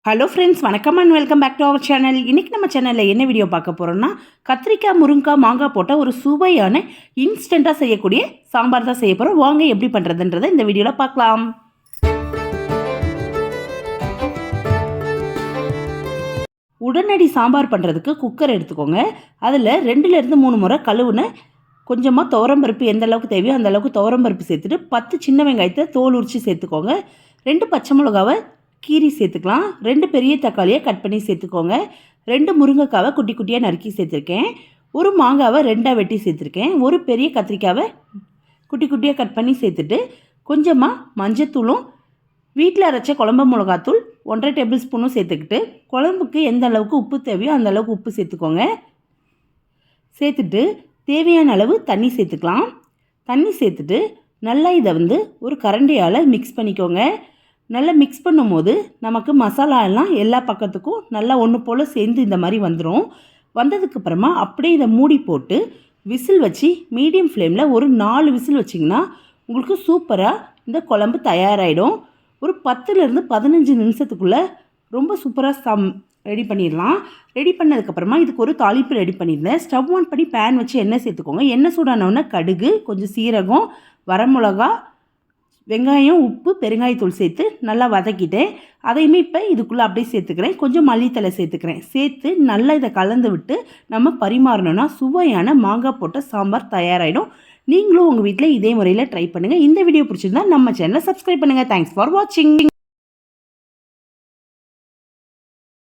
Hello friends, வணக்கம் and welcome back to our channel. இன்றைக்கி நம்ம சேனலில் என்ன வீடியோ பார்க்க போகிறோம்னா, கத்திரிக்காய், முருங்கைக்காய், மாங்காய் போட்ட ஒரு சுவையான இன்ஸ்டண்ட்டாக செய்யக்கூடிய சாம்பார் தான் செய்ய போகிறோம். வாங்க எப்படி பண்ணுறதுன்றதை இந்த வீடியோவில் பார்க்கலாம். உடனடி சாம்பார் பண்ணுறதுக்கு குக்கர் எடுத்துக்கோங்க. அதில் 2லேருந்து 3 முறை கழுவுன கொஞ்சமாக துவரம்பருப்பு எந்த அளவுக்கு தேவையோ அந்த அளவுக்கு துவரம்பருப்பு சேர்த்துட்டு 10 சின்ன வெங்காயத்தை தோல் உரித்து சேர்த்துக்கோங்க. 2 பச்சை மிளகாவை கீரி சேர்த்துக்கலாம். 2 பெரிய தக்காளியை கட் பண்ணி சேர்த்துக்கோங்க. 2 முருங்கைக்காவை குட்டி குட்டியாக நறுக்கி சேர்த்துருக்கேன். ஒரு மாங்காவை 2ஆக வெட்டி சேர்த்துருக்கேன். ஒரு பெரிய கத்திரிக்காவை குட்டி குட்டியாக கட் பண்ணி சேர்த்துட்டு கொஞ்சமாக மஞ்சத்தூளும் வீட்டில் அரைச்ச குழம்பு மிளகாத்தூள் 1.5 டேபிள் ஸ்பூனும் சேர்த்துக்கிட்டு குழம்புக்கு எந்த அளவுக்கு உப்பு தேவையோ அந்த அளவுக்கு உப்பு சேர்த்துக்கோங்க. சேர்த்துட்டு தேவையான அளவு தண்ணி சேர்த்துக்கலாம். தண்ணி சேர்த்துட்டு நல்லா இதை ஒரு கரண்டியால் மிக்ஸ் பண்ணிக்கோங்க. நல்லா மிக்ஸ் பண்ணும்போது நமக்கு மசாலா எல்லாம் எல்லா பக்கத்துக்கும் நல்லா ஒன்று போல் சேர்ந்து இந்த மாதிரி வந்துடும். வந்ததுக்கப்புறமா அப்படியே இதை மூடி போட்டு விசில் வச்சு மீடியம் ஃப்ளேமில் ஒரு 4 விசில் வச்சிங்கன்னா உங்களுக்கு சூப்பராக இந்த குழம்பு தயாராகிடும். ஒரு 10லேருந்து 15 நிமிஷத்துக்குள்ளே ரொம்ப சூப்பராக ரெடி பண்ணிடலாம். ரெடி பண்ணதுக்கப்புறமா இதுக்கு ஒரு தாளிப்பு ரெடி பண்ணியிருந்தேன். ஸ்டவ் ஆன் பண்ணி பேன் வச்சு எண்ணெய் சேர்த்துக்கோங்க. எண்ணெய் சூடானோடனே கடுகு, கொஞ்சம் சீரகம், வரமிளகா, வெங்காயம், உப்பு, பெருங்காயத்தூள் சேர்த்து நல்லா வதக்கிட்டேன். அதையுமே இப்போ இதுக்குள்ளே அப்படியே சேர்த்துக்கிறேன். கொஞ்சம் மல்லித்தலை சேர்த்துக்கிறேன். சேர்த்து நல்லா இதை கலந்து விட்டு நம்ம பரிமாறணும்னா சுவையான மாங்காய் போட்ட சாம்பார் தயாராகிடும். நீங்களும் உங்கள் வீட்டில் இதே முறையில் ட்ரை பண்ணுங்கள். இந்த வீடியோ பிடிச்சிருந்தா நம்ம சேனலை சப்ஸ்கிரைப் பண்ணுங்கள். தேங்க்ஸ் ஃபார் வாட்சிங்.